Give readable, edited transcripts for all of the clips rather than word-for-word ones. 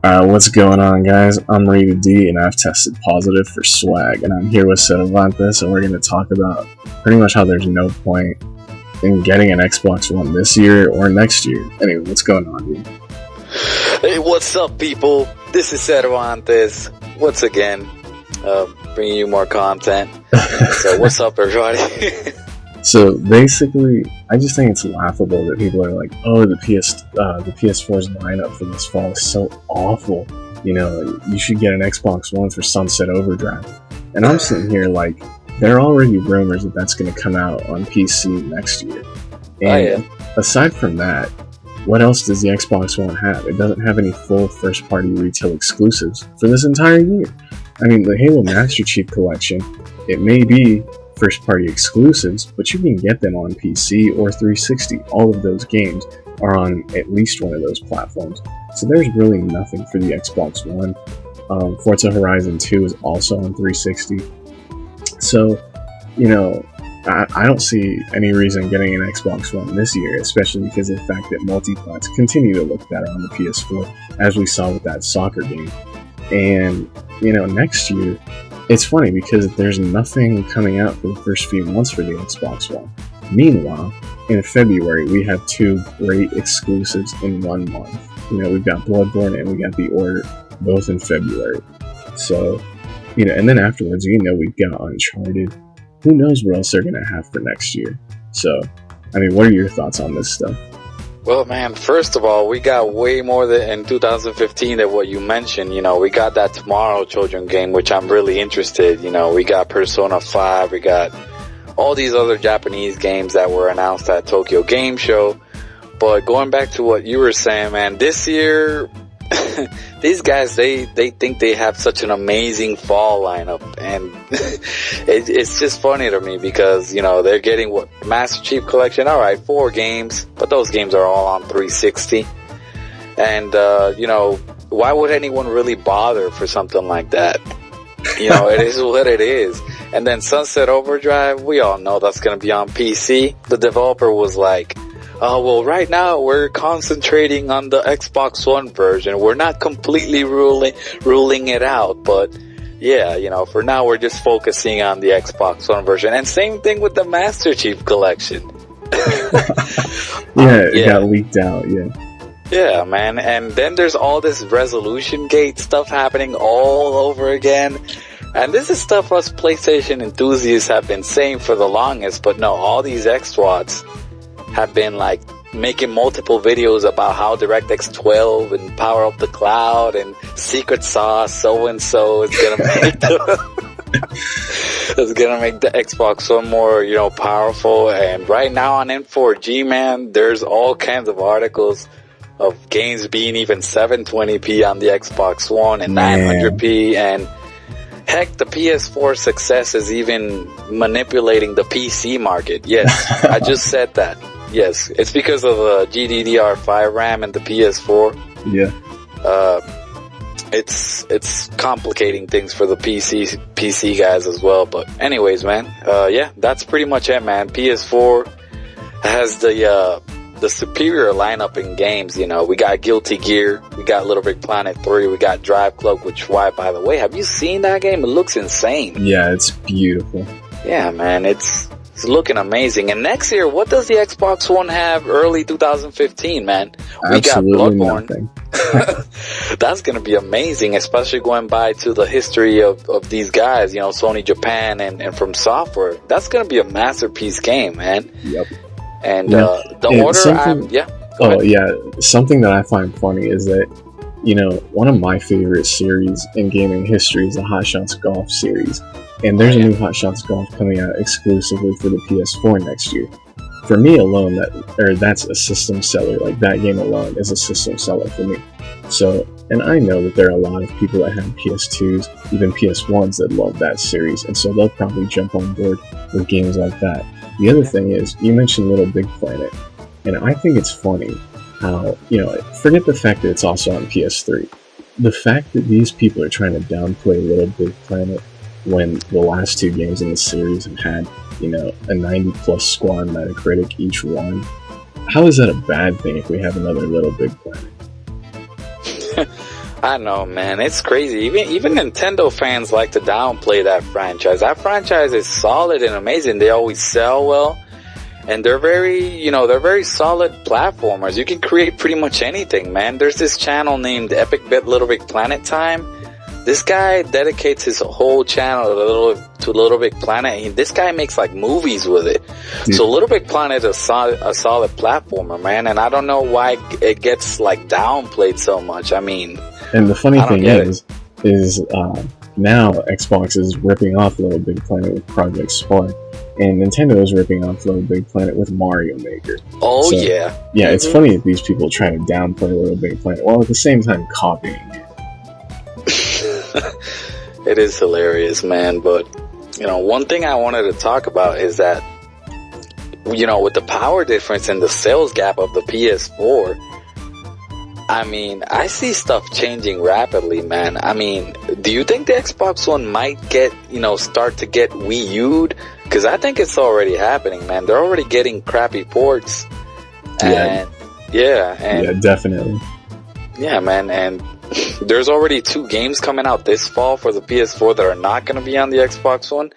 What's going on, guys? I'm Rated D, and I've tested positive for swag, and I'm here with Cervantes, and we're going to talk about pretty much how there's no point in getting an Xbox One this year or next year. Anyway, what's going on, dude? Hey, what's up, people? This is Cervantes, once again, bringing you more content. So, what's up, everybody? So basically, I just think it's laughable that people are like, "Oh, the PS4's lineup for this fall is so awful. You know, you should get an Xbox One for Sunset Overdrive." And I'm sitting here like, there are already rumors that that's going to come out on PC next year. And aside from that, what else does the Xbox One have? It doesn't have any full first-party retail exclusives for this entire year. I mean, the Halo Master Chief Collection, it may be first-party exclusives, but you can get them on PC or 360. All of those games are on at least one of those platforms. So there's really nothing for the Xbox One. Forza Horizon 2 is also on 360. So, you know, I don't see any reason getting an Xbox One this year, especially because of the fact that multi-plats continue to look better on the PS4, as we saw with that soccer game. And, you know, next year, it's funny because there's nothing coming out for the first few months for the Xbox One. Meanwhile, in February, we have two great exclusives in 1 month. You know, we've got Bloodborne and we got The Order, both in February. So, you know, and then afterwards, you know, we've got Uncharted. Who knows what else they're going to have for next year? So, I mean, what are your thoughts on this stuff? Well, man, first of all, we got way more than in 2015 than what you mentioned. You know, we got that Tomorrow Children game, which I'm really interested. You know, we got Persona 5, we got all these other Japanese games that were announced at Tokyo Game Show. But going back to what you were saying, man, this year, these guys, they think they have such an amazing fall lineup, and it's just funny to me because, you know, they're getting what Master Chief Collection, alright, 4 games, but those games are all on 360, and you know, why would anyone really bother for something like that? You know, it is what it is. And then Sunset Overdrive, we all know that's gonna be on PC. The developer was like, oh, well, right now we're concentrating on the Xbox One version. We're not completely ruling it out, but yeah, you know, for now we're just focusing on the Xbox One version. And same thing with the Master Chief Collection. It got leaked out, Yeah, man. And then there's all this resolution gate stuff happening all over again. And this is stuff us PlayStation enthusiasts have been saying for the longest, but no, all these X-Swats have been like making multiple videos about how DirectX 12 and Power Up the Cloud and Secret Sauce so-and-so is gonna make the Xbox One more, you know, powerful. And right now on N4G, man, there's all kinds of articles of games being even 720p on the Xbox One and 900p, and heck, the PS4 success is even manipulating the PC market. Yes, I just said that. Yes, it's because of the GDDR5 RAM and the PS4. Yeah. It's complicating things for the PC guys as well. But anyways, man, yeah, that's pretty much it, man. PS4 has the superior lineup in games. You know, we got Guilty Gear, we got Little Big Planet 3, we got Drive Club, which, why, by the way, have you seen that game? It looks insane. Yeah, it's beautiful. Yeah, man, it's looking amazing. And next year, what does the Xbox One have early 2015, man? We Absolutely got Bloodborne. That's going to be amazing, especially going by to the history of these guys, you know, Sony Japan and From Software. That's going to be a masterpiece game, man. Yep. And the Order, something that I find funny is that, you know, one of my favorite series in gaming history is the Hot Shots Golf series. And there's a new Hot Shots Golf coming out exclusively for the PS4 next year. For me alone, that's a system seller. Like, that game alone is a system seller for me. So, and I know that there are a lot of people that have PS2s, even PS1s, that love that series, and so they'll probably jump on board with games like that. The other thing is, you mentioned Little Big Planet, and I think it's funny how, you know, forget the fact that it's also on PS3. The fact that these people are trying to downplay Little Big Planet when the last 2 games in the series have had, you know, a 90+ score on Metacritic each one. How is that a bad thing if we have another Little Big Planet? I know, man. It's crazy. Even Nintendo fans like to downplay that franchise. That franchise is solid and amazing. They always sell well. And they're very solid platformers. You can create pretty much anything, man. There's this channel named Epic Bit Little Big Planet Time. This guy dedicates his whole channel to Little Big Planet. This guy makes like movies with it. Dude. So Little Big Planet is a solid platformer, man. And I don't know why it gets like downplayed so much. I mean, and the funny thing is now Xbox is ripping off Little Big Planet with Project Spark. And Nintendo is ripping off Little Big Planet with Mario Maker. Oh, so, yeah. Yeah, it's funny that these people try to downplay Little Big Planet while at the same time copying it. It is hilarious, man. But, one thing I wanted to talk about is that, with the power difference and the sales gap of the PS4, I mean, I see stuff changing rapidly, man. I mean, do you think the Xbox One might start to get Wii U'd? Because I think it's already happening, man. They're already getting crappy ports. And, yeah, definitely. Yeah, man. And there's already 2 games coming out this fall for the PS4 that are not going to be on the Xbox One,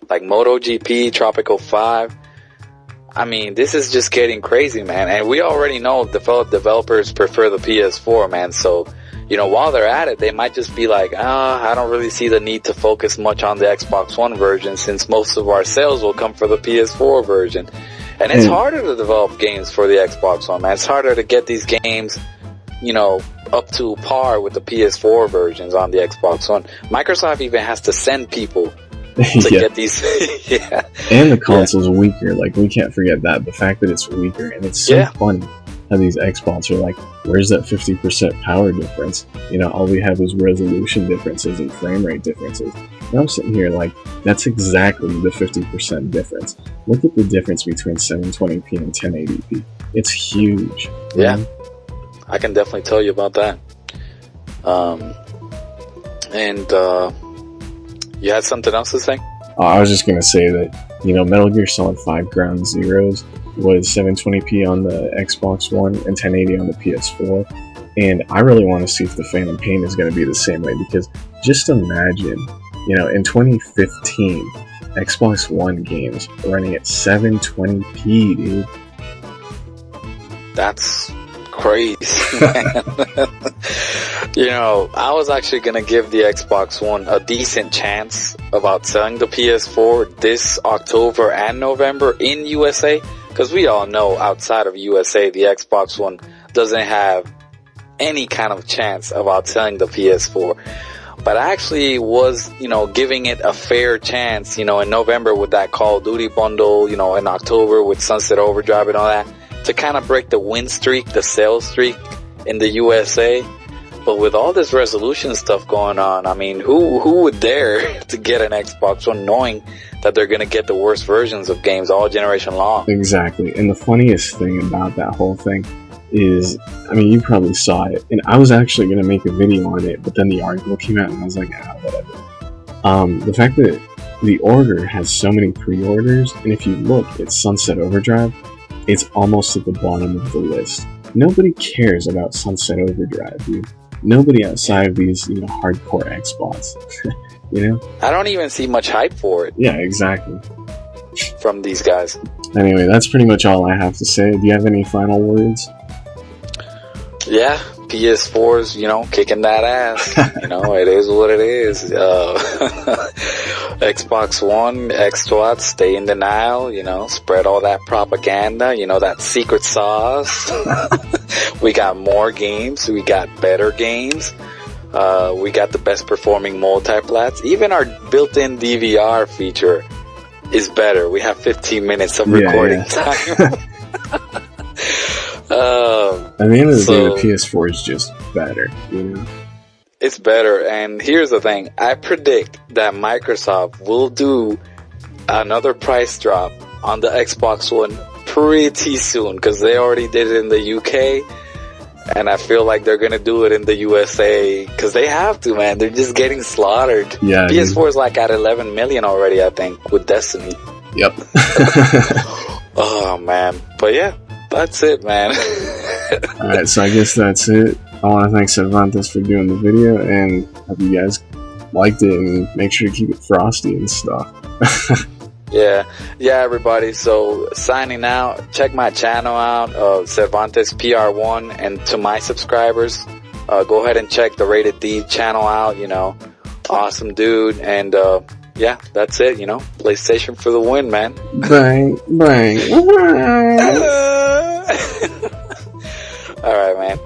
like MotoGP, Tropical 5. I mean, this is just getting crazy, man. And we already know developers prefer the PS4, man. So, while they're at it, they might just be like, I don't really see the need to focus much on the Xbox One version since most of our sales will come for the PS4 version. And it's harder to develop games for the Xbox One, man. It's harder to get these games, up to par with the PS4 versions on the Xbox One. Microsoft even has to send people to get these. Yeah. And the console's weaker. Like, we can't forget that. The fact that it's weaker. And it's so funny how these Xbox are like, where's that 50% power difference? All we have is resolution differences and frame rate differences. And I'm sitting here like, that's exactly the 50% difference. Look at the difference between 720p and 1080p. It's huge. Yeah. I can definitely tell you about that. You had something else to say? I was just going to say that, Metal Gear Solid 5 Ground Zeroes was 720p on the Xbox One and 1080 on the PS4. And I really want to see if the Phantom Pain is going to be the same way, because just imagine, in 2015, Xbox One games running at 720p, dude. That's crazy, man. I was actually going to give the Xbox One a decent chance of outselling the PS4 this October and November in USA, because we all know outside of USA, the Xbox One doesn't have any kind of chance of outselling the PS4. But I actually was, giving it a fair chance, in November with that Call of Duty bundle, in October with Sunset Overdrive and all that, to kind of break the win streak, the sales streak in the USA. But with all this resolution stuff going on, I mean, who would dare to get an Xbox One knowing that they're going to get the worst versions of games all generation long? Exactly. And the funniest thing about that whole thing is, I mean, you probably saw it, and I was actually going to make a video on it, but then the article came out and I was like, whatever. The fact that the order has so many pre-orders, and if you look at Sunset Overdrive, it's almost at the bottom of the list. Nobody cares about Sunset Overdrive, dude. Nobody outside of these, hardcore Xbox. I don't even see much hype for it. Yeah, exactly. From these guys. Anyway, that's pretty much all I have to say. Do you have any final words? Yeah, PS4's, kicking that ass. It is what it is. Xbox One, X2, stay in denial, spread all that propaganda, that secret sauce. We got more games. We got better games. We got the best performing multiplats. Even our built-in DVR feature is better. We have 15 minutes of recording time. At the end of the day, the PS4 is just better, It's better, and here's the thing. I predict that Microsoft will do another price drop on the Xbox One pretty soon, because they already did it in the UK, and I feel like they're gonna do it in the USA, because they have to, man. They're just getting slaughtered. Yeah, PS4 is like at 11 million already, I think, with Destiny. Yep. Oh, man. But yeah. That's it, man. Alright, so I guess that's it. I want to thank Cervantes for doing the video, and hope you guys liked it, and make sure to keep it frosty and stuff. Yeah, everybody. So signing out. Check my channel out, CervantesPR1, and to my subscribers, go ahead and check the Rated D channel out. Awesome dude, and yeah, that's it. PlayStation for the win, man. Bang, bang. All right, man.